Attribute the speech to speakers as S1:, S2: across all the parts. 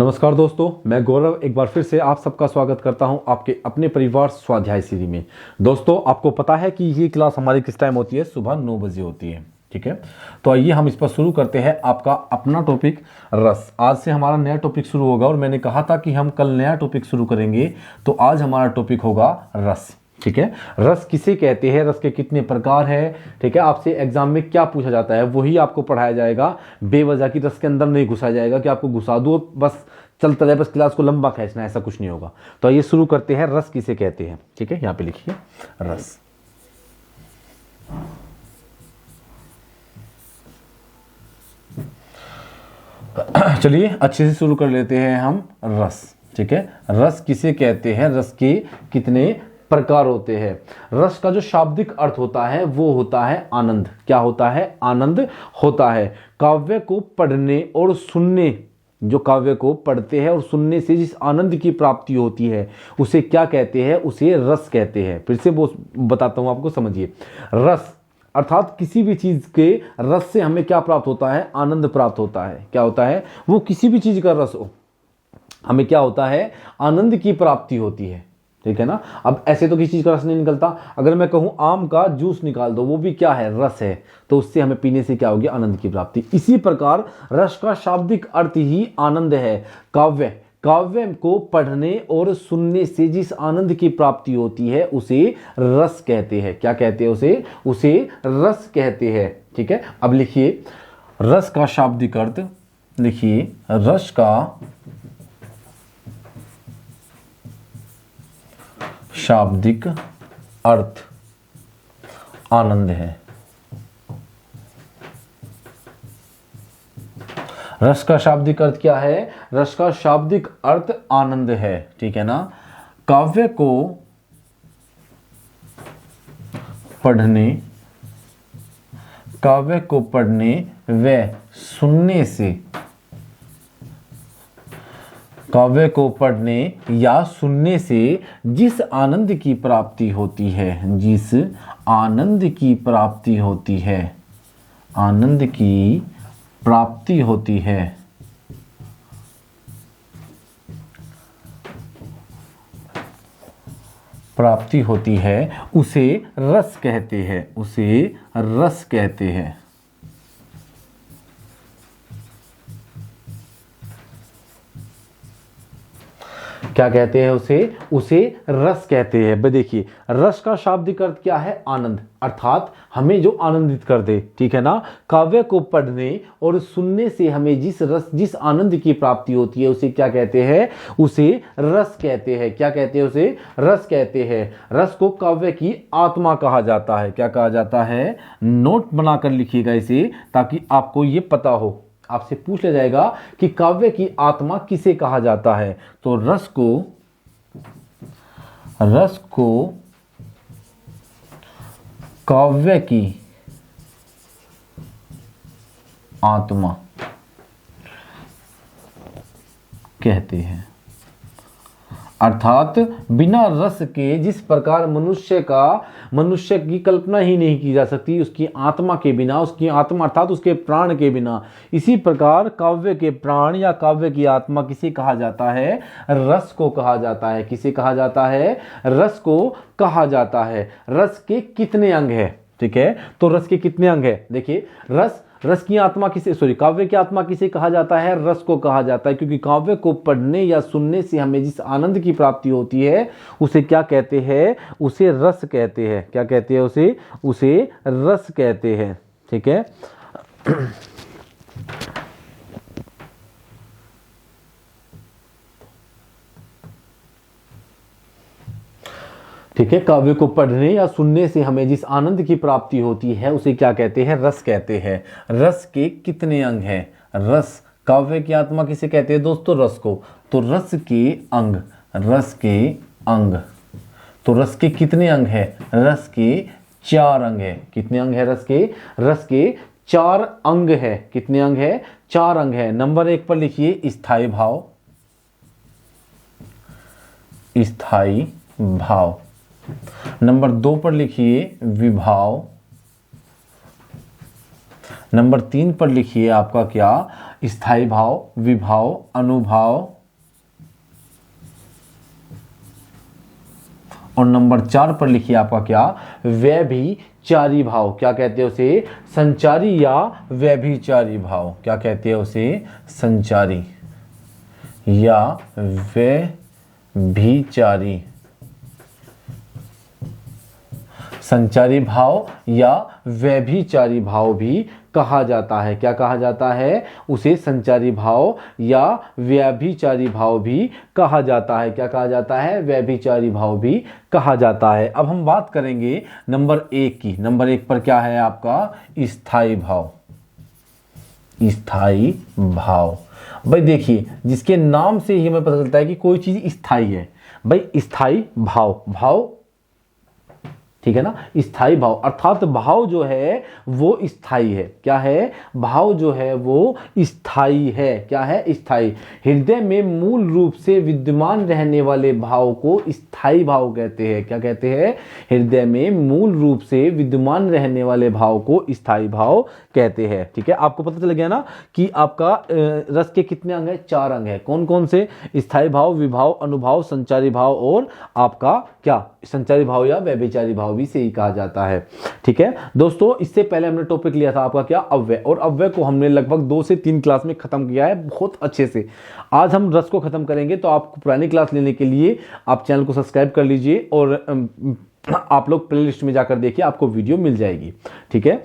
S1: नमस्कार दोस्तों, मैं गौरव एक बार फिर से आप सबका स्वागत करता हूं आपके अपने परिवार स्वाध्याय सीरी में। दोस्तों, आपको पता है कि ये क्लास हमारी किस टाइम होती है? सुबह 9 बजे होती है। ठीक है, तो आइए हम इस पर शुरू करते हैं आपका अपना टॉपिक रस। आज से हमारा नया टॉपिक शुरू होगा और मैंने कहा था कि हम कल नया टॉपिक शुरू करेंगे, तो आज हमारा टॉपिक होगा रस। ठीक है, रस किसे कहते हैं, रस के कितने प्रकार हैं। ठीक है, आपसे एग्जाम में क्या पूछा जाता है वही आपको पढ़ाया जाएगा। बेवजह की रस के अंदर नहीं घुसा जाएगा कि आपको घुसा दो बस चलता रहे, बस क्लास को लंबा खींचना, ऐसा कुछ नहीं होगा। तो आइए शुरू करते हैं, रस किसे कहते हैं। ठीक है, यहां पे लिखिए रस। चलिए अच्छे से शुरू कर लेते हैं हम रस। ठीक है, रस किसे कहते हैं, रस के कितने प्रकार होते हैं। रस का जो शाब्दिक अर्थ होता है वो होता है आनंद। क्या होता है? आनंद होता है। काव्य को पढ़ने और सुनने, जो काव्य को पढ़ते हैं और सुनने से जिस आनंद की प्राप्ति होती है उसे क्या कहते हैं? उसे रस कहते हैं। फिर से वो बताता हूं आपको, समझिए। रस अर्थात किसी भी चीज के रस से हमें क्या प्राप्त होता है? आनंद प्राप्त होता है। क्या होता है? वो किसी भी चीज का रस हो, हमें क्या होता है? आनंद की प्राप्ति होती है। ठीक है ना। अब ऐसे तो किसी चीज का रस नहीं निकलता। अगर मैं कहूं आम का जूस निकाल दो, वो भी क्या है? रस है। तो उससे हमें पीने से क्या होगी? आनंद की प्राप्ति। इसी प्रकार रस का शाब्दिक अर्थ ही आनंद है। काव्य को पढ़ने और सुनने से जिस आनंद की प्राप्ति होती है उसे रस कहते हैं। क्या कहते हैं? उसे रस कहते हैं। ठीक है, अब लिखिए रस का शाब्दिक अर्थ। लिखिए रस का शाब्दिक अर्थ आनंद है। रस का शाब्दिक अर्थ क्या है? रस का शाब्दिक अर्थ आनंद है। ठीक है ना। काव्य को पढ़ने व सुनने से, काव्य को पढ़ने या सुनने से जिस आनंद की प्राप्ति होती है, जिस आनंद की प्राप्ति होती है, आनंद की प्राप्ति होती है, प्राप्ति होती है, उसे रस कहते हैं। उसे रस कहते हैं। क्या कहते हैं? उसे रस कहते हैं। देखिए रस का शाब्दिक अर्थ क्या है? आनंद, अर्थात हमें जो आनंदित कर दे। ठीक है ना। काव्य को पढ़ने और सुनने से हमें जिस आनंद की प्राप्ति होती है उसे क्या कहते हैं? उसे रस कहते हैं। क्या कहते हैं? उसे रस कहते हैं। रस को काव्य की आत्मा कहा जाता है। क्या कहा जाता है? नोट बनाकर लिखिएगा इसे, ताकि आपको ये पता हो। आपसे पूछ लिया जाएगा कि काव्य की आत्मा किसे कहा जाता है, तो रस को काव्य की आत्मा कहते हैं। अर्थात बिना रस के जिस प्रकार मनुष्य की कल्पना ही नहीं की जा सकती, उसकी आत्मा के बिना, उसकी आत्मा अर्थात उसके प्राण के बिना, इसी प्रकार काव्य के प्राण या काव्य की आत्मा किसे कहा जाता है? रस को कहा जाता है। किसे कहा जाता है? रस को कहा जाता है। रस के कितने अंग है? ठीक है, तो रस के कितने अंग है? देखिए रस की आत्मा काव्य की आत्मा किसे कहा जाता है? रस को कहा जाता है, क्योंकि काव्य को पढ़ने या सुनने से हमें जिस आनंद की प्राप्ति होती है उसे क्या कहते हैं? उसे रस कहते हैं। क्या कहते हैं? उसे रस कहते हैं। ठीक है। ठीक है, काव्य को पढ़ने या सुनने से हमें जिस आनंद की प्राप्ति होती है उसे क्या कहते हैं? रस कहते हैं। रस के कितने अंग हैं? काव्य की आत्मा किसे कहते हैं दोस्तों? रस को। तो रस के अंग, तो रस के कितने अंग है? रस के 4 अंग है। कितने अंग है? रस के 4 अंग है। कितने अंग है? 4 अंग है। नंबर 1 पर लिखिए स्थायी भाव। नंबर 2 पर लिखिए विभाव। नंबर 3 पर लिखिए आपका क्या? स्थाई भाव, विभाव, अनुभाव, और नंबर 4 पर लिखिए आपका क्या, व्यभिचारी भाव। क्या कहते हैं उसे, संचारी या व्यभिचारी भाव। क्या कहते हैं उसे, संचारी या व्यभिचारी, संचारी भाव या व्यभिचारी भाव भी कहा जाता है। क्या कहा जाता है उसे, संचारी भाव या व्यभिचारी भाव भी कहा जाता है। क्या कहा जाता है, व्यभिचारी भाव भी कहा जाता है। अब हम बात करेंगे नंबर 1 की। नंबर 1 पर क्या है आपका, स्थाई भाव। स्थाई भाव, भाई देखिए जिसके नाम से ही हमें पता चलता है कि कोई चीज स्थाई है। भाई स्थाई भाव, भाव ठीक है ना, स्थाई भाव अर्थात भाव जो है वो स्थाई है। क्या है, भाव जो है वो स्थाई है। क्या है, स्थाई। हृदय में मूल रूप से विद्यमान रहने वाले भाव को स्थाई भाव कहते हैं। क्या कहते हैं, हृदय में मूल रूप से विद्यमान रहने वाले भाव को स्थाई भाव कहते हैं। ठीक है, आपको पता चल गया ना कि आपका रस के कितने अंग है, 4 अंग है। कौन कौन से, स्थाई भाव, विभाव, अनुभाव, संचारी भाव और आपका क्या, संचारी भाव या व्यभिचारी भाव भी से ही कहा जाता है। ठीक है दोस्तों, इससे पहले हमने टॉपिक लिया था आपका क्या, अव्यय, और अव्यय को हमने लगभग 2 से 3 क्लास में खत्म किया है बहुत अच्छे से। आज हम रस को खत्म करेंगे, तो आपको पुरानी क्लास लेने के लिए आप चैनल को सब्सक्राइब कर लीजिए और आप लोग प्लेलिस्ट में जाकर देखिए, आपको वीडियो मिल जाएगी। ठीक है,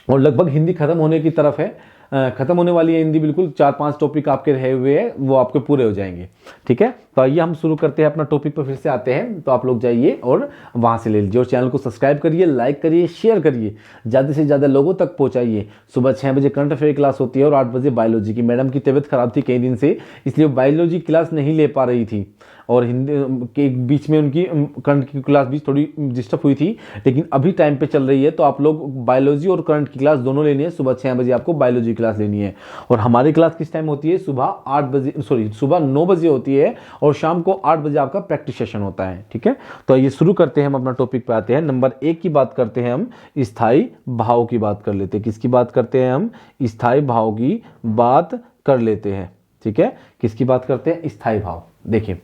S1: और लगभग हिंदी खत्म होने की तरफ है, खत्म होने वाली है हिंदी बिल्कुल। 4-5 टॉपिक आपके रहे हुए हैं, वो आपके पूरे हो जाएंगे। ठीक है, तो आइए हम शुरू करते हैं अपना टॉपिक पर फिर से आते हैं। तो आप लोग जाइए और वहां से ले लीजिए, और चैनल को सब्सक्राइब करिए, लाइक करिए, शेयर करिए, ज़्यादा से ज़्यादा लोगों तक पहुंचाइए। सुबह 6 बजे करंट अफेयर क्लास होती है और 8 बजे बायोलॉजी की। मैडम की तबीयत खराब थी कई दिन से, इसलिए बायोलॉजी क्लास नहीं ले पा रही थी, और हिंदी के बीच में उनकी करंट की क्लास भी थोड़ी डिस्टर्ब हुई थी, लेकिन अभी टाइम पे चल रही है। तो आप लोग बायोलॉजी और करंट की क्लास दोनों लेनी है। सुबह 6 बजे आपको बायोलॉजी क्लास लेनी है, और हमारी क्लास किस टाइम होती है, सुबह 9 बजे होती है, और शाम को 8 बजे आपका प्रैक्टिस सेशन होता है। ठीक है, तो ये शुरू करते हैं, हम अपना टॉपिक पे आते हैं। नंबर 1 की बात करते हैं हम, स्थाई भाव की बात कर लेते हैं। किसकी बात करते हैं हम, स्थाई भाव की बात कर लेते हैं। ठीक है, किसकी बात करते हैं, स्थाई भाव। देखिए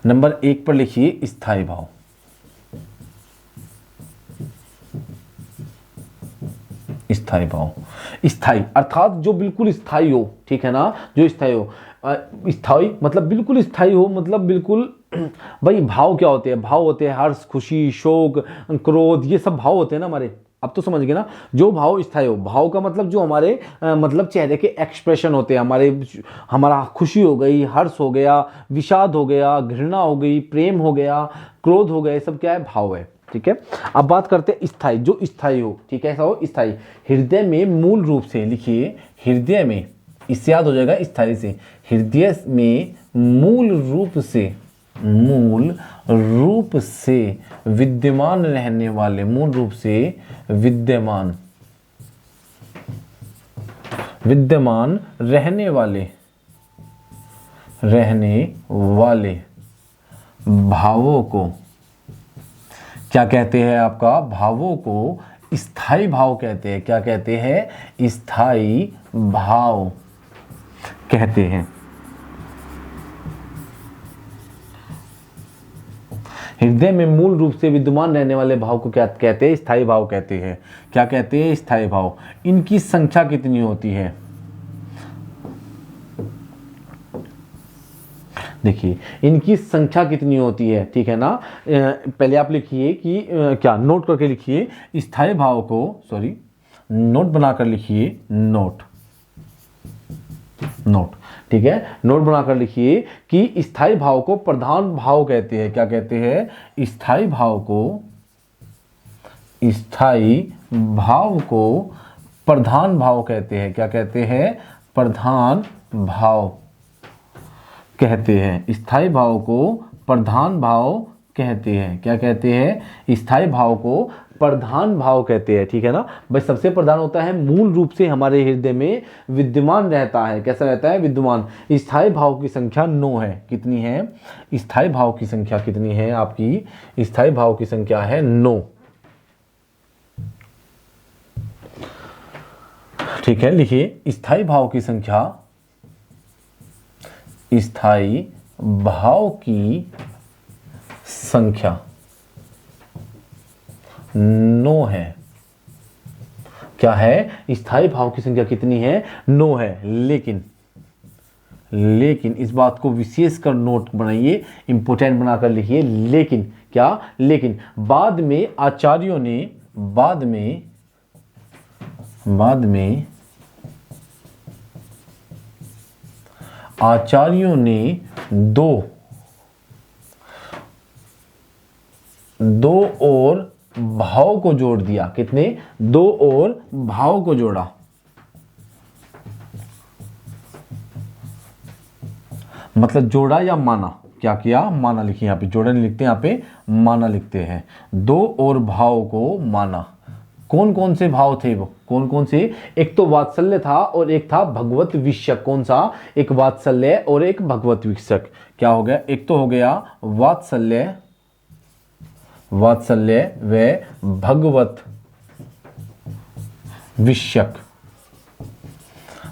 S1: नंबर 1 पर लिखिए स्थाई भाव। स्थाई भाव, स्थाई अर्थात जो बिल्कुल स्थाई हो। ठीक है ना, जो स्थाई हो, स्थाई मतलब बिल्कुल स्थाई हो, मतलब बिल्कुल। भाई भाव क्या होते हैं, भाव होते हैं हर्ष, खुशी, शोक, क्रोध, ये सब भाव होते हैं ना हमारे। अब तो समझ गए ना, जो भाव स्थाई हो, भाव का मतलब जो हमारे मतलब चेहरे के एक्सप्रेशन होते हैं हमारे, हमारा खुशी हो गई, हर्ष हो गया, विषाद हो गया, घृणा हो गई, प्रेम हो गया, क्रोध हो गया, सब क्या है, भाव है। ठीक है, अब बात करते हैं स्थाई, जो स्थाई हो। ठीक है, ऐसा हो स्थाई, हृदय में मूल रूप से, लिखिए हृदय में, इससे याद हो जाएगा स्थाई से, हृदय में मूल रूप से विद्यमान रहने वाले, मूल रूप से विद्यमान रहने वाले भावों को क्या कहते हैं, आपका भावों को स्थाई भाव कहते हैं। क्या कहते हैं, स्थाई भाव कहते हैं। हृदय में मूल रूप से विद्यमान रहने वाले भाव को क्या कहते हैं, स्थाई भाव कहते हैं। क्या कहते हैं, स्थाई भाव। इनकी संख्या कितनी होती है, देखिए इनकी संख्या कितनी होती है। ठीक है ना, पहले आप लिखिए कि क्या, नोट करके लिखिए स्थाई भाव को, सॉरी नोट बनाकर लिखिए, नोट। ठीक है, नोट बनाकर लिखिए कि स्थाई भाव को प्रधान भाव कहते हैं। क्या कहते हैं, स्थाई भाव को प्रधान भाव कहते हैं। क्या कहते हैं, प्रधान भाव कहते हैं। स्थाई भाव को प्रधान भाव कहते हैं। क्या कहते हैं, स्थाई भाव को प्रधान भाव कहते हैं। ठीक है ना भाई, सबसे प्रधान होता है, मूल रूप से हमारे हृदय में विद्यमान रहता है। कैसा रहता है, विद्यमान। स्थाई भाव की संख्या 9 है। कितनी है, स्थाई भाव की संख्या कितनी है आपकी, स्थाई भाव की संख्या है 9। ठीक है, लिखिए स्थाई भाव की संख्या, स्थाई भाव की संख्या 9 है। क्या है? स्थाई भाव की संख्या कितनी है? 9 है। लेकिन इस बात को विशेष कर नोट बनाइए, इंपोर्टेंट बनाकर लिखिए। लेकिन क्या? लेकिन बाद में आचार्यों ने आचार्यों ने दो और भाव को जोड़ दिया। कितने? 2 और भाव को जोड़ा। मतलब जोड़ा या माना। क्या किया? माना। लिखिए यहां पे, जोड़ा नहीं लिखते, यहां पे माना लिखते हैं। 2 और भाव को माना। कौन कौन से भाव थे वो? कौन कौन से? एक तो वात्सल्य था और एक था भगवत विषयक। कौन सा? एक वात्सल्य और एक भगवत विषयक। क्या हो गया? एक तो हो गया वात्सल्य व भगवत विषयक।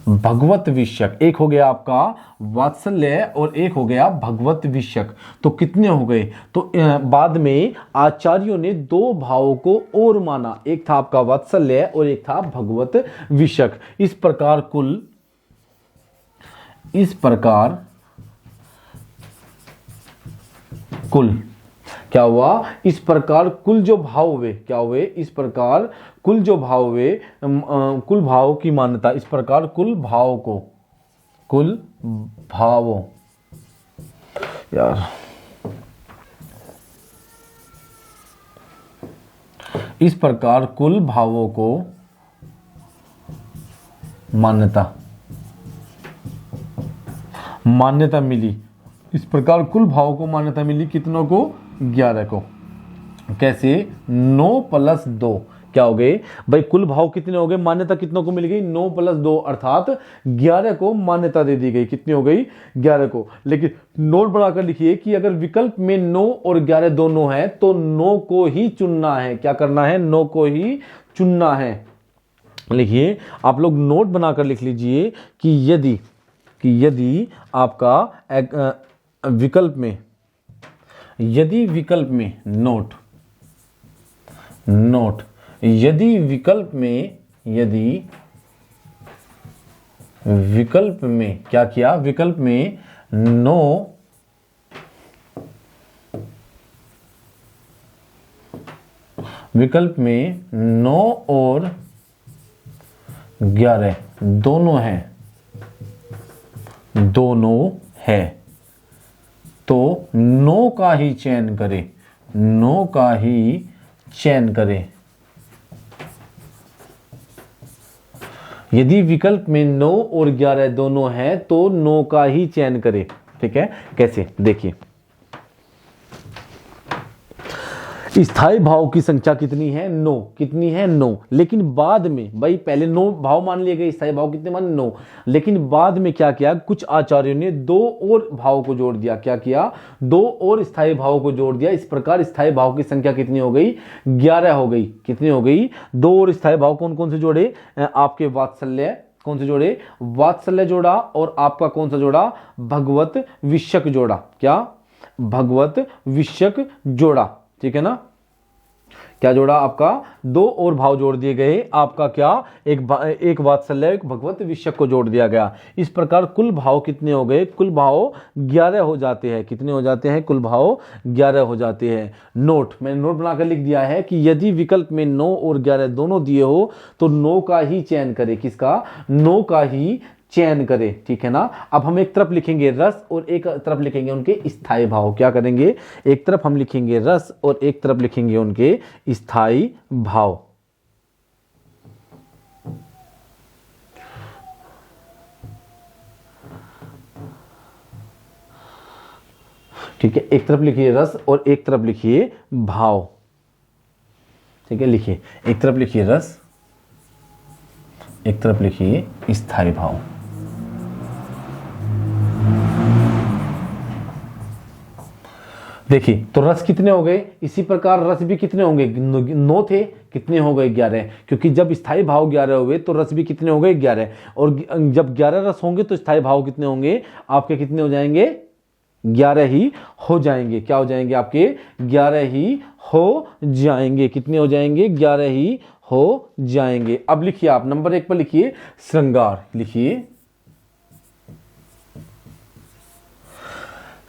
S1: भगवत विषयक एक हो गया आपका वात्सल्य और एक हो गया भगवत विषयक। तो कितने हो गए? तो बाद में आचार्यों ने 2 भावों को और माना। एक था आपका वात्सल्य और एक था भगवत विषयक। इस प्रकार कुल क्या हुआ? इस प्रकार कुल जो भाव हुए, क्या हुए? इस प्रकार कुल जो भाव हुए, कुल भावों की मान्यता। इस प्रकार कुल भावों यार, इस प्रकार कुल भावों को मान्यता मिली। इस प्रकार कुल भावों को मान्यता मिली। कितनों को? 11 को। कैसे? 9 + 2 क्या हो गए भाई? कुल भाव कितने हो गए? मान्यता कितनों को मिल गई? 9 + 2 अर्थात 11 को मान्यता दे दी गई। कितनी हो गई? 11 को। लेकिन नोट बनाकर लिखिए कि अगर विकल्प में 9 और 11 दोनों है तो 9 को ही चुनना है। क्या करना है? 9 को ही चुनना है। लिखिए, आप लोग नोट बनाकर लिख लीजिए कि यदि आपका विकल्प में यदि विकल्प में क्या किया? विकल्प में 9 और 11 दोनों है तो 9 का ही चयन करें। यदि विकल्प में 9 और 11 दोनों हैं तो 9 का ही चयन करें। ठीक है? कैसे? देखिए, स्थाई भाव की संख्या कितनी है? 9। कितनी है? 9। लेकिन बाद में भाई पहले 9 भाव मान लिए गए, स्थाई भाव कितने मान? 9। लेकिन बाद में क्या किया? कुछ आचार्यों ने 2 और भाव को जोड़ दिया। क्या किया? 2 और स्थाई भाव को जोड़ दिया। इस प्रकार स्थाई भाव की संख्या कितनी हो गई? 11 हो गई। कितनी हो गई? 2 और स्थाई भाव कौन कौन से जोड़े? आपके वात्सल्य कौन से जोड़े? वात्सल्य जोड़ा। और आपका कौन सा जोड़ा? भगवत विषयक जोड़ा। क्या? भगवत विषयक जोड़ा। ठीक है ना? क्या जोड़ा? आपका 2 और भाव जोड़ दिए गए। आपका क्या? एक वात्सल्य एक भगवत विषयक को जोड़ दिया गया। इस प्रकार कुल भाव कितने हो गए? कुल भाव 11 हो जाते हैं। कितने हो जाते हैं? कुल भाव 11 हो जाते हैं। मैंने नोट बनाकर लिख दिया है कि यदि विकल्प में 9 और 11 दोनों दिए हो तो 9 का ही चयन करें। किसका? 9 का ही चयन करें। ठीक है ना? अब हम एक तरफ लिखेंगे रस और एक तरफ लिखेंगे उनके स्थाई भाव। क्या करेंगे? एक तरफ हम लिखेंगे रस और एक तरफ लिखेंगे उनके स्थाई भाव। ठीक है? एक तरफ लिखिए रस और एक तरफ लिखिए भाव। ठीक है? लिखिए, एक तरफ लिखिए रस, एक तरफ लिखिए स्थाई भाव। देखिए, तो रस कितने हो गए? इसी प्रकार रस भी कितने होंगे? 9 थे। कितने हो गए 11, क्योंकि जब स्थायी भाव 11 हुए तो रस भी कितने हो गए 11, और जब 11 रस होंगे तो स्थायी भाव कितने होंगे आपके, कितने हो जाएंगे 11 ही हो जाएंगे। क्या हो जाएंगे आपके 11 ही हो जाएंगे, कितने हो जाएंगे 11 ही हो जाएंगे। अब लिखिए आप नंबर 1 पर लिखिए श्रृंगार, लिखिए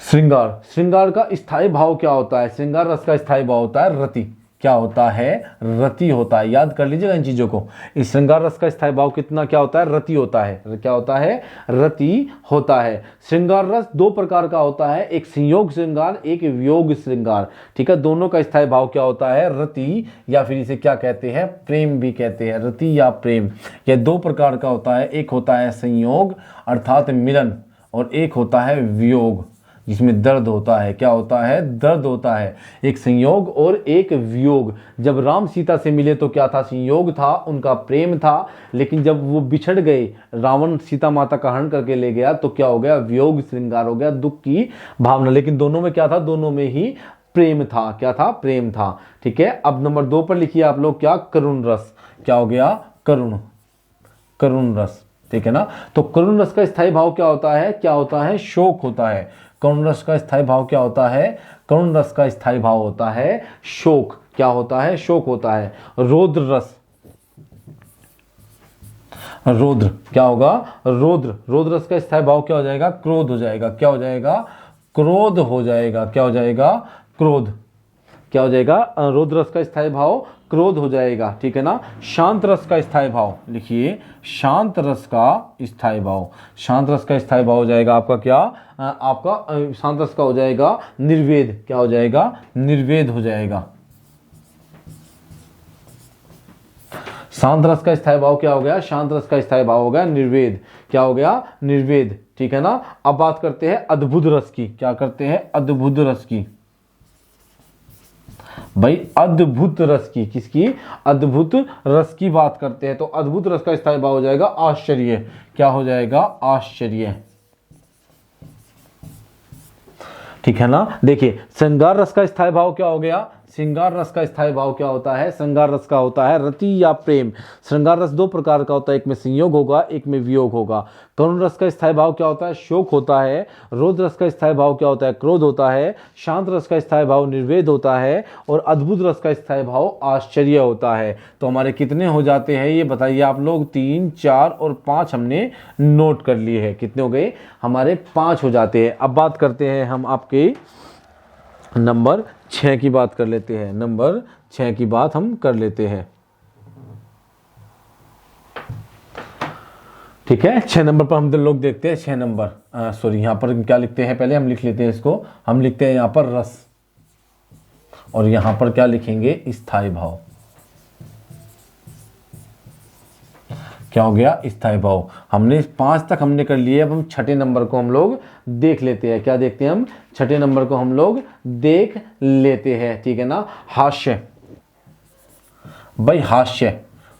S1: श्रृंगार। श्रृंगार का स्थायी भाव क्या होता है, श्रृंगार रस का स्थायी भाव होता है रति। क्या होता है, रति होता है, याद कर लीजिएगा इन चीजों को। इस श्रृंगार रस का स्थायी भाव कितना क्या होता है, रति होता है। क्या होता है, रति होता है। श्रृंगार रस दो प्रकार का होता है, एक संयोग श्रृंगार, एक वियोग श्रृंगार। ठीक है, दोनों का स्थायी भाव क्या होता है, रति, या फिर इसे क्या कहते हैं, प्रेम भी कहते हैं, रति या प्रेम। यह दो प्रकार का होता है, एक होता है संयोग अर्थात मिलन, और एक होता है वियोग जिसमें दर्द होता है। क्या होता है, दर्द होता है। एक संयोग और एक वियोग। जब राम सीता से मिले तो क्या था, संयोग था, उनका प्रेम था, लेकिन जब वो बिछड़ गए, रावण सीता माता का हरण करके ले गया, तो क्या हो गया, वियोग श्रृंगार हो गया, दुख की भावना। लेकिन दोनों में क्या था, दोनों में ही प्रेम था। क्या था, प्रेम था। ठीक है, अब नंबर 2 पर लिखिए आप लोग क्या, करुण रस। क्या हो गया, करुण, करुण रस। ठीक है ना, तो करुण रस का स्थायी भाव क्या होता है, क्या होता है, शोक होता है। करुण रस का स्थायी भाव क्या होता है, करुण रस का स्थायी भाव होता है शोक। क्या होता है, शोक होता है। रौद्र रस, रौद्र क्या होगा, रौद्र, रौद्र रस का स्थायी भाव क्या हो जाएगा, क्रोध हो जाएगा। क्या हो जाएगा, क्रोध हो जाएगा। क्या हो जाएगा, क्रोध। क्या हो जाएगा, रौद्र रस का स्थायी भाव क्रोध हो जाएगा। ठीक है ना। शांत रस का स्थायी भाव लिखिए, शांत रस का स्थायी भाव, शांत रस का स्थायी भाव हो जाएगा आपका क्या, आपका शांत रस का हो जाएगा निर्वेद। क्या हो जाएगा, निर्वेद हो जाएगा। शांत रस का स्थायी भाव क्या हो गया, शांत रस का स्थायी भाव हो गया निर्वेद। क्या हो गया, निर्वेद। ठीक है ना। अब बात करते हैं अद्भुत रस की। क्या करते हैं, अद्भुत रस की। भाई अद्भुत रस की, किसकी, अद्भुत रस की बात करते हैं। तो अद्भुत रस का स्थायी भाव हो जाएगा आश्चर्य। क्या हो जाएगा, आश्चर्य। ठीक है ना। देखिए श्रृंगार रस का स्थायी भाव क्या हो गया, श्रृंगार रस का स्थायी भाव क्या होता है, श्रृंगार रस का होता है रति या प्रेम। श्रृंगार रस दो प्रकार का होता है, एक में संयोग होगा, एक में वियोग होगा। करुण रस का स्थायी भाव क्या होता है, शोक होता है। रौद्र रस का स्थायी भाव क्या होता है, क्रोध होता है। शांत रस का स्थायी भाव निर्वेद होता है, और अद्भुत रस का स्थायी भाव आश्चर्य होता है। तो हमारे कितने हो जाते हैं ये बताइए आप लोग, 3, 4 और 5 हमने नोट कर लिए हैं। कितने हो गए, हमारे 5 हो जाते हैं। अब बात करते हैं हम आपके नंबर 6 की बात कर लेते हैं। नंबर 6 की बात हम कर लेते हैं। ठीक है, 6 नंबर पर हम लोग देखते हैं। 6 नंबर सॉरी, यहां पर क्या लिखते हैं, पहले हम लिख लेते हैं इसको। हम लिखते हैं यहां पर रस, और यहां पर क्या लिखेंगे, स्थायी भाव। क्या हो गया, स्थायी भाव। हमने 5 तक हमने कर लिए। अब हम 6ठे नंबर को हम लोग देख लेते हैं। क्या देखते हैं हम, 6ठे नंबर को हम लोग देख लेते हैं। ठीक है ना। हास्य, भाई हास्य।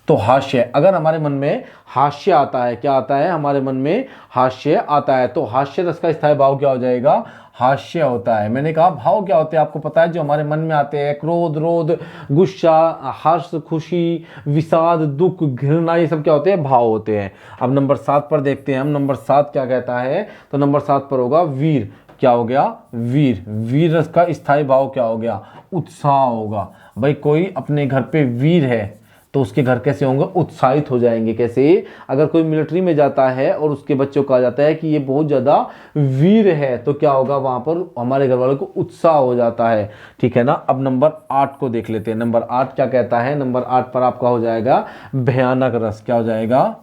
S1: तो हास्य, अगर हमारे मन में हास्य आता है, क्या आता है, हमारे मन में हास्य आता है, तो हास्य रस का स्थायी भाव क्या हो जाएगा, हास्य होता है। मैंने कहा भाव क्या होते हैं आपको पता है, जो हमारे मन में आते हैं, क्रोध, रोध, गुस्सा, हर्ष, खुशी, विषाद, दुख, घृणा, ये सब क्या होते हैं, भाव होते हैं। अब नंबर 7 पर देखते हैं हम। नंबर 7 क्या कहता है, तो नंबर 7 पर होगा वीर। क्या हो गया, वीर। वीर रस का स्थायी भाव क्या हो गया, उत्साह होगा। भाई कोई अपने घर पे वीर है तो उसके घर कैसे होंगे, उत्साहित हो जाएंगे। कैसे, अगर कोई मिलिट्री में जाता है और उसके बच्चों को कहा जाता है कि ये बहुत ज़्यादा वीर है, तो क्या होगा, वहाँ पर हमारे घर वालों को उत्साह हो जाता है। ठीक है ना। अब नंबर 8 को देख लेते हैं। नंबर 8 क्या कहता है, नंबर 8 पर आपका हो जाएगा भयानक रस। क्या हो जाएगा,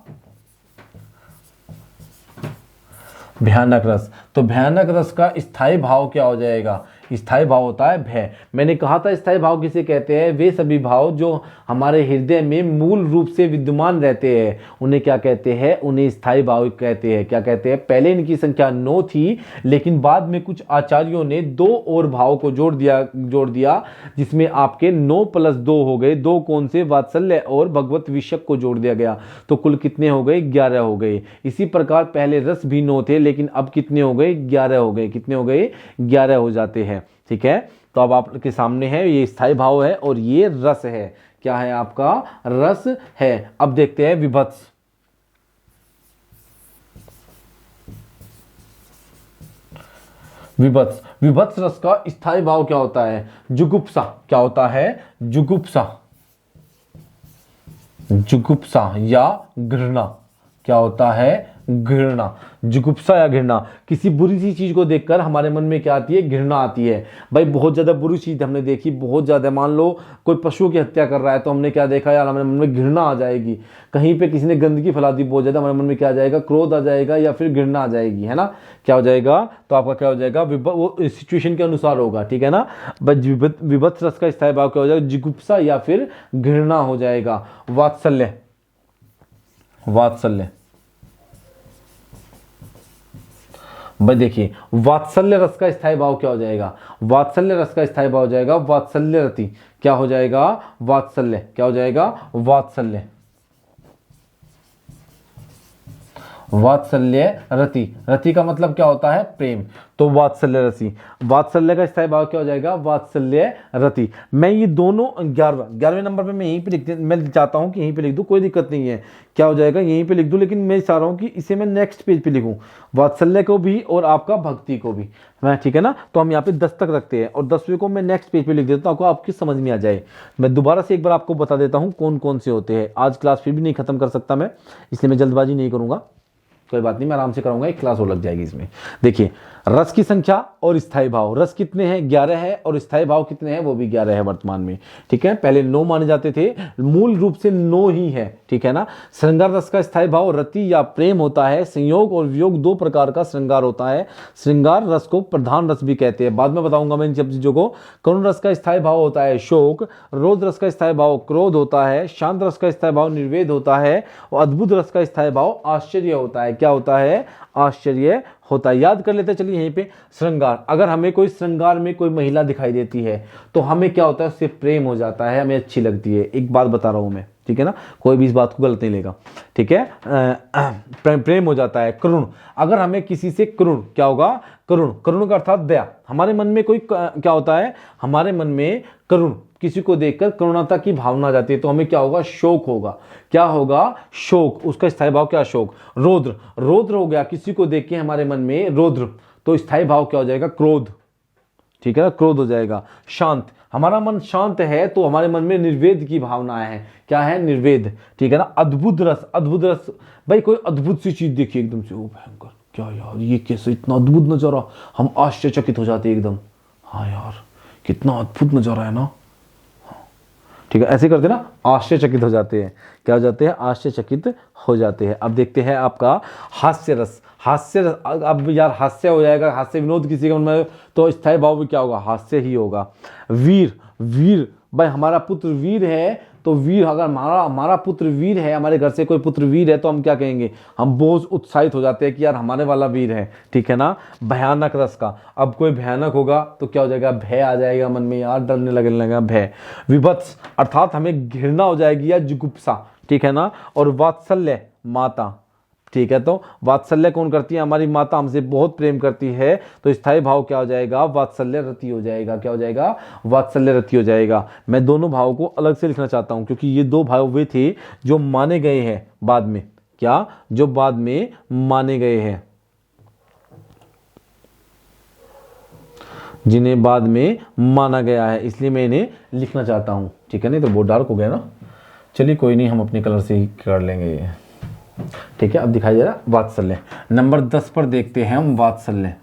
S1: भयानक रस। तो भयानक रस का स्थायी भाव क्या हो जाएगा, स्थायी भाव होता है भय। मैंने कहा था स्थायी भाव किसे कहते हैं, वे सभी भाव जो हमारे हृदय में मूल रूप से विद्यमान रहते हैं, उन्हें क्या कहते हैं, उन्हें स्थायी भाव कहते हैं। क्या कहते हैं, पहले इनकी संख्या 9 थी, लेकिन बाद में कुछ आचार्यों ने 2 और भाव को जोड़ दिया, जिसमें आपके 9 + 2 हो गए। 2 कौन से, वात्सल्य और भगवत विषयक को जोड़ दिया गया, तो कुल कितने हो गए, 11 हो गए। इसी प्रकार पहले रस भी 9 थे, लेकिन अब कितने हो गए, 11 हो गए। कितने हो गए, 11 हो जाते हैं। ठीक है। तो अब आपके सामने है, ये स्थायी भाव है और ये रस है। क्या है आपका? रस है। अब देखते हैं विभत्स। विभत्स, विभत्स रस का स्थायी भाव क्या होता है? जुगुप्सा। क्या होता है? जुगुप्सा, जुगुप्सा या घृणा। क्या होता है? घृणा। जुगुप्सा या घृणा, किसी बुरी सी चीज को देखकर हमारे मन में क्या आती है? घृणा आती है। भाई बहुत ज्यादा बुरी चीज हमने देखी, बहुत ज्यादा, मान लो कोई पशु की हत्या कर रहा है तो हमने क्या देखा यार, हमारे मन में घृणा आ जाएगी। कहीं पे किसी ने गंदगी फैला दी बहुत ज्यादा, हमारे मन में क्या आ जाएगा? क्रोध आ जाएगा या फिर घृणा आ जाएगी, है ना? क्या हो जाएगा? तो आपका क्या हो जाएगा? वो सिचुएशन के अनुसार होगा, ठीक है ना? विभत्स रस का स्थायी भाव क्या हो जाएगा? जुगुप्सा या फिर घृणा हो जाएगा। वात्सल्य, वात्सल्य भाई देखिए, वात्सल्य रस का स्थायी भाव क्या हो जाएगा? वात्सल्य रस का स्थायी भाव हो जाएगा वात्सल्य रति। क्या हो जाएगा? वात्सल्य। क्या हो जाएगा? वात्सल्य, वात्सल्य रति। रति का मतलब क्या होता है? प्रेम। तो वात्सल्य रति, वात्सल्य का स्थायी भाव क्या हो जाएगा? वात्सल्य रति। मैं ये दोनों 11वें नंबर पे मैं यहीं पे लिख, मैं चाहता हूं कि यहीं पे लिख दूं, कोई दिक्कत नहीं है। क्या हो जाएगा? यहीं पे लिख दूं, लेकिन मैं चाह रहा हूं कि इसे मैं नेक्स्ट पेज पे लिखूं, वात्सल्य को भी और आपका भक्ति को भी, मैं, ठीक है ना? तो हम यहाँ पे 10 तक रखते हैं और 10वें को मैं नेक्स्ट पेज पे लिख देता हूँ, आपको आपकी समझ में आ जाए। मैं दोबारा से एक बार आपको बता देता हूँ कौन कौन से होते हैं। आज क्लास फिर भी नहीं खत्म कर सकता मैं, इसलिए मैं जल्दबाजी नहीं करूंगा, कोई बात नहीं, मैं आराम से कराऊंगा, एक क्लास और लग जाएगी इसमें। देखिए, रस की संख्या और स्थायी भाव। रस कितने हैं? 11 है, और स्थायी भाव कितने हैं? वो भी 11 है वर्तमान में, ठीक है? पहले 9 माने जाते थे, मूल रूप से 9 ही है, ठीक है ना? श्रृंगार रस का स्थायी भाव रति या प्रेम होता है। संयोग और वियोग 2 प्रकार का श्रृंगार होता है। श्रृंगार रस को प्रधान रस भी कहते हैं, बाद में बताऊंगा मैं इन सब चीजों को। करुण रस का स्थायी भाव होता है शोक। रोध रस का स्थायी भाव क्रोध होता है। शांत रस का स्थायी भाव निर्वेद होता है। और अद्भुत रस का स्थायी भाव आश्चर्य होता है। क्या होता है? आश्चर्य होता है। याद कर लेते हैं, चलिए यहीं पे। श्रृंगार, अगर हमें कोई श्रृंगार में कोई महिला दिखाई देती है तो हमें क्या होता है? उससे प्रेम हो जाता है, हमें अच्छी लगती है। एक बात बता रहा हूं मैं, ठीक है ना? कोई भी इस बात को गलत नहीं लेगा, ठीक है? प्रेम हो जाता है। करुण, अगर हमें किसी से करुण, क्या होगा? करुण, करुण का अर्थात दया। हमारे मन में कोई क्या होता है? हमारे मन में करुण, किसी को देखकर करुणता की भावना आ जाती है, तो हमें क्या होगा? शोक होगा। क्या होगा? शोक। उसका स्थायी भाव क्या? शोक। रौद्र, रौद्र हो गया, किसी को देख के हमारे मन में रौद्र, तो स्थायी भाव क्या हो जाएगा? क्रोध, ठीक है ना? क्रोध हो जाएगा। शांत, हमारा मन शांत है तो हमारे मन में निर्वेद की भावना है। क्या है? निर्वेद, ठीक है ना? अद्भुत रस, अद्भुत रस, भाई कोई अद्भुत सी चीज देखी एकदम से, ओ भयंकर, क्या यार ये कैसे, इतना अद्भुत नजारा, हम आश्चर्यचकित हो जाते हैं एकदम। हाँ यार कितना अद्भुत नजारा है ना, ठीक है? ऐसे करते ना, आश्चर्यचकित हो जाते हैं। क्या हो जाते हैं? आश्चर्यचकित हो जाते हैं। अब देखते हैं आपका हास्य रस। हास्य रस, अब यार हास्य हो जाएगा, हास्य विनोद किसी का मन में, तो स्थायी भाव भी क्या होगा? हास्य ही होगा। वीर, वीर, भाई हमारा पुत्र वीर है, तो वीर, अगर हमारा पुत्र वीर है, हमारे घर से कोई पुत्र वीर है, तो हम क्या कहेंगे? हम बहुत उत्साहित हो जाते हैं कि यार हमारे वाला वीर है, ठीक है ना? भयानक रस का, अब कोई भयानक होगा तो क्या हो जाएगा? भय आ जाएगा मन में, यार डरने लगने लगा, भय। विभत्स, अर्थात हमें घृणा हो जाएगी या जुगुप्सा, ठीक है ना? और वात्सल्य, माता, ठीक है? तो वात्सल्य कौन करती है? हमारी माता हमसे बहुत प्रेम करती है, तो स्थायी भाव क्या हो जाएगा? वात्सल्य रति हो जाएगा। क्या हो जाएगा? वात्सल्य रति हो जाएगा। मैं दोनों भावों को अलग से लिखना चाहता हूं, क्योंकि ये 2 भाव वे थे जो माने गए हैं बाद में। क्या? जो बाद में माने गए हैं, जिन्हें बाद में माना गया है, इसलिए मैं इन्हें लिखना चाहता हूं, ठीक है? नहीं तो बहुत डार्क हो गया ना। चलिए कोई नहीं, हम अपने कलर से ही कर लेंगे ये, ठीक है? अब दिखाई दे रहा वात्सल्य। नंबर 10 पर देखते हैं हम वात्सल्य।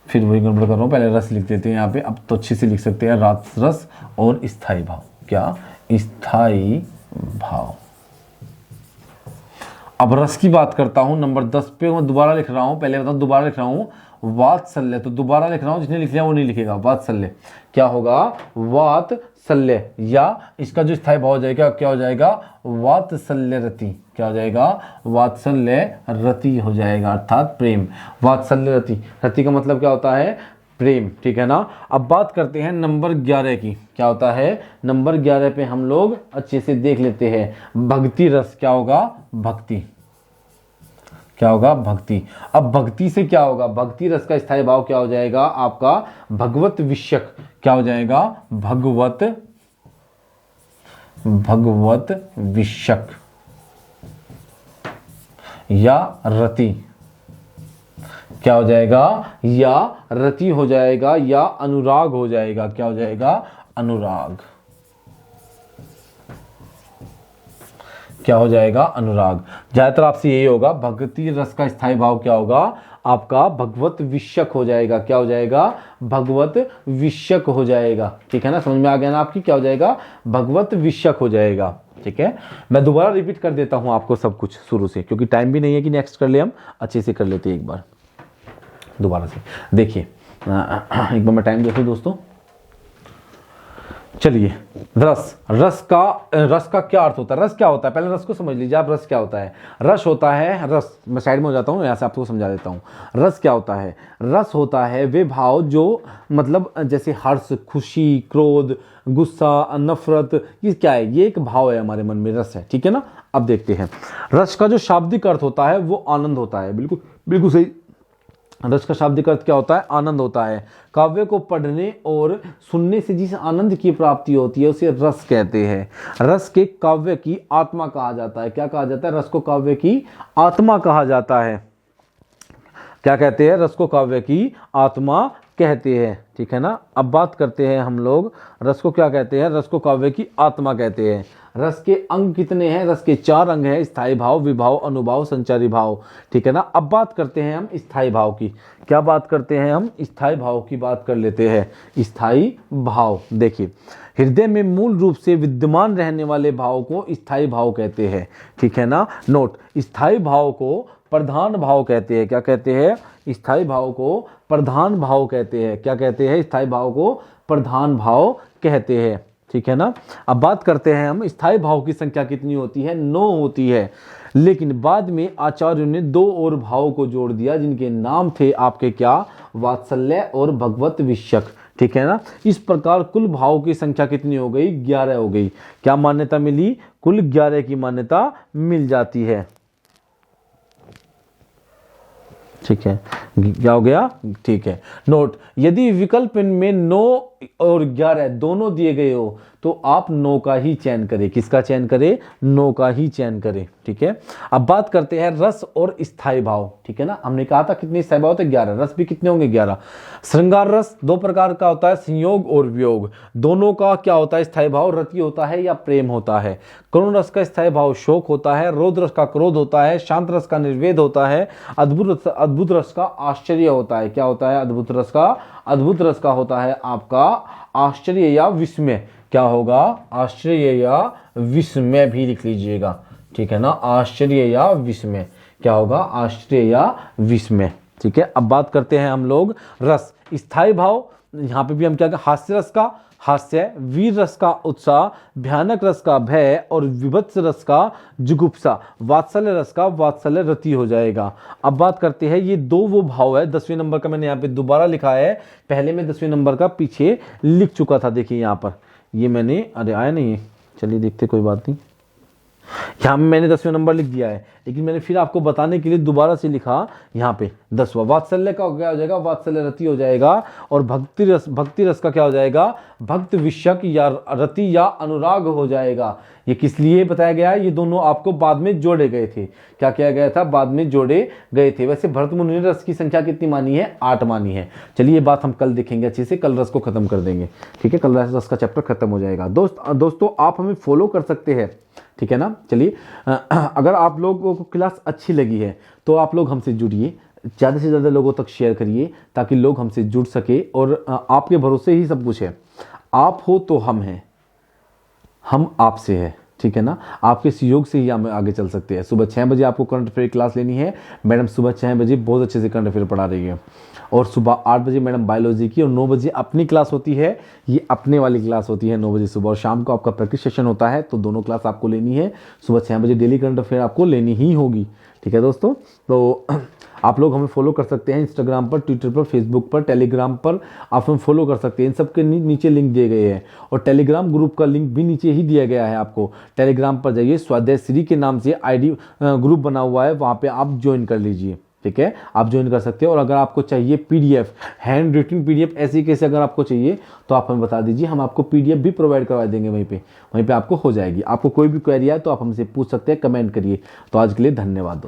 S1: फिर वही गड़बड़ कर रहा हूँ, पहले रस लिख देते हैं यहाँ पे, अब तो अच्छे से लिख सकते हैं। रस और स्थायी भाव। क्या? स्थायी भाव। अब रस की बात करता हूं, नंबर 10 पे मैं दोबारा लिख रहा हूं, पहले बताऊं दोबारा लिख रहा हूं वात्सल्य, तो दोबारा लिख रहा हूं, जिसने लिख लिया वो नहीं लिखेगा। वात्सल्य क्या होगा? वात्सल्य, या इसका जो स्थायी भाव हो जाएगा क्या हो जाएगा? वात्सल्य रति। क्या हो जाएगा? वात्सल्य रति हो जाएगा, अर्थात प्रेम। वात्सल्य रति, रति का मतलब क्या होता है? प्रेम, ठीक है ना? अब बात करते हैं नंबर 11 की। क्या होता है? नंबर 11 पे हम लोग अच्छे से देख लेते हैं भक्ति रस। क्या होगा? भक्ति। क्या होगा? भक्ति। अब भक्ति से क्या होगा? भक्ति रस का स्थायी भाव क्या हो जाएगा आपका? भगवत विषयक। क्या हो जाएगा? भगवत विषयक या रति। क्या हो जाएगा? या रति हो जाएगा या अनुराग हो जाएगा। क्या हो जाएगा? अनुराग। क्या हो जाएगा? अनुराग। ज्यादातर आपसे यही होगा, भक्ति रस का स्थायी भाव क्या होगा? आपका भगवत विषयक हो जाएगा। क्या हो जाएगा? भगवत विषयक हो जाएगा। ठीक है ना, समझ में आ गया ना आपकी? क्या हो जाएगा? भगवत विषयक हो जाएगा। ठीक है, मैं दोबारा रिपीट कर देता हूं आपको सब कुछ शुरू से, क्योंकि टाइम भी नहीं है कि नेक्स्ट कर ले, हम अच्छे से कर लेते हैं एक बार दोबारा से। देखिए एक बार मैं टाइम देखूं दोस्तों। चलिए, रस का क्या अर्थ होता है? रस क्या होता है? पहले रस को समझ लीजिए आप। रस क्या होता है? रस होता है, रस, मैं साइड में हो जाता हूँ, यहाँ से आपको समझा देता हूँ। रस क्या होता है? रस होता है वे भाव जो मतलब जैसे हर्ष, खुशी, क्रोध, गुस्सा, नफरत, ये क्या है? ये एक भाव है हमारे मन में, रस है। ठीक है ना। अब देखते हैं, रस का जो शाब्दिक अर्थ होता है वो आनंद होता है। बिल्कुल बिल्कुल सही। रस का शाब्दिक अर्थ क्या होता है? आनंद होता है। काव्य को पढ़ने और सुनने से जिस आनंद की प्राप्ति होती है उसे रस कहते हैं। रस के काव्य की आत्मा कहा जाता है। क्या कहा जाता है? रस को काव्य की आत्मा कहा जाता है। क्या कहते हैं? रस को काव्य की आत्मा कहते हैं। ठीक है ना। अब बात करते हैं हम लोग, रस को क्या कहते हैं? रस को काव्य की आत्मा कहते हैं। रस के अंग कितने हैं? रस के 4 अंग हैं, स्थायी भाव, विभाव, अनुभाव, संचारी भाव। ठीक है ना। अब बात करते हैं हम स्थायी भाव की। क्या बात करते हैं हम? स्थायी भाव की बात कर लेते हैं। स्थायी भाव, देखिए, हृदय में मूल रूप से विद्यमान रहने वाले भाव को स्थायी भाव कहते हैं। ठीक है ना। नोट, स्थायी भाव को प्रधान भाव कहते हैं। क्या कहते हैं? स्थायी भाव को प्रधान भाव कहते हैं। क्या कहते हैं? स्थायी भाव को प्रधान भाव कहते हैं। ठीक है ना। अब बात करते हैं हम, स्थायी भाव की संख्या कितनी होती है? 9 होती है। लेकिन बाद में आचार्यों ने 2 और भाव को जोड़ दिया, जिनके नाम थे आपके क्या? वात्सल्य और भगवत विषयक। ठीक है ना। इस प्रकार कुल भाव की संख्या कितनी हो गई? 11 हो गई। क्या मान्यता मिली? कुल 11 की मान्यता मिल जाती है। ठीक है, क्या हो गया? ठीक है। नोट, यदि विकल्प में 9 और 11 दोनों दिए गए हो तो आप 9 का ही चयन करें। किसका चयन करें? 9 का ही चयन करें। ठीक है। अब बात करते हैं रस और स्थायी भाव। ठीक है ना। हमने कहा था कितने स्थायी भाव होते? 11। रस भी कितने होंगे? 11। श्रृंगार रस 2 प्रकार का होता है, संयोग और वियोग। दोनों का क्या होता है? स्थायी भाव रति होता है या प्रेम होता है। करुण रस का स्थायी भाव शोक होता है। रौद्र रस का क्रोध होता है। शांत रस का निर्वेद होता है। अद्भुत रस का आश्चर्य होता है। क्या होता है? अद्भुत रस का होता है आपका आश्चर्य या विस्मय। क्या होगा? आश्चर्य या विस्मय भी लिख लीजिएगा। ठीक है ना। आश्चर्य या विस्मय। क्या होगा? आश्चर्य या विस्मय। ठीक है। अब बात करते हैं हम लोग रस। स्थायी भाव, यहां पे भी हम क्या? हास्य रस का हास्य, वीर रस का उत्साह, भयानक रस का भय और विभत्स रस का जुगुप्सा, वात्सल्य रस का वात्सल्य रति हो जाएगा। अब बात करते हैं, ये 2 वो भाव है। 10वें नंबर का मैंने यहाँ पे दोबारा लिखा है, पहले में 10वें नंबर का पीछे लिख चुका था। देखिए यहाँ पर ये मैंने, अरे आया नहीं है, चलिए देखते, कोई बात नहीं। यहाँ में मैंने 10वें नंबर लिख दिया है, लेकिन मैंने फिर आपको बताने के लिए दोबारा से लिखा यहाँ पे 10वां। वात्सल्य का क्या हो जाएगा? वात्सल्य रति हो जाएगा। और भक्ति रस का क्या हो जाएगा? भक्त विषयक या रति या अनुराग हो जाएगा। ये किस लिए बताया गया है? ये दोनों आपको बाद में जोड़े गए थे। क्या किया गया था? बाद में जोड़े गए थे। वैसे भरत मुनि ने रस की संख्या कितनी मानी है? 8 मानी है। चलिए ये बात हम कल देखेंगे अच्छे से, कल रस को खत्म कर देंगे। ठीक है, कल रस का चैप्टर खत्म हो जाएगा। दोस्तों आप हमें फॉलो कर सकते हैं। ठीक है ना। चलिए, अगर आप लोगों को क्लास अच्छी लगी है तो आप लोग हमसे जुड़िए, ज़्यादा से ज़्यादा लोगों तक शेयर करिए ताकि लोग हमसे जुड़ सके। और आपके भरोसे ही सब कुछ है। आप हो तो हम हैं, हम आपसे है। ठीक है ना। आपके सहयोग से ही हम आगे चल सकते हैं। सुबह 6 बजे आपको करंट अफेयर क्लास लेनी है। मैडम सुबह 6 बजे बहुत अच्छे से करंट अफेयर पढ़ा रही है। और सुबह 8 बजे मैडम बायोलॉजी की, और 9 बजे अपनी क्लास होती है। ये अपने वाली क्लास होती है 9 बजे सुबह। और शाम को आपका प्रैक्टिस सेशन होता है, तो दोनों क्लास आपको लेनी है। सुबह 6 बजे डेली करंट अफेयर आपको लेनी ही होगी। ठीक है दोस्तों, तो आप लोग हमें फॉलो कर सकते हैं इंस्टाग्राम पर, ट्विटर पर, फेसबुक पर, टेलीग्राम पर आप हमें फॉलो कर सकते हैं। इन सब के नीचे लिंक दिए गए हैं। और टेलीग्राम ग्रुप का लिंक भी नीचे ही दिया गया है आपको। टेलीग्राम पर जाइए, स्वाध्याय श्री के नाम से आईडी ग्रुप बना हुआ है, वहाँ पे आप ज्वाइन कर लीजिए। ठीक है, आप ज्वाइन कर सकते हो। और अगर आपको चाहिए पीडीएफ, हैंड रिटन पीडीएफ ऐसी कैसे अगर आपको चाहिए तो आप हमें बता दीजिए, हम आपको पीडीएफ भी प्रोवाइड करवा देंगे, वहीं पे आपको हो जाएगी। आपको कोई भी क्वेरी है तो आप हमसे पूछ सकते हैं, कमेंट करिए। तो आज के लिए धन्यवाद।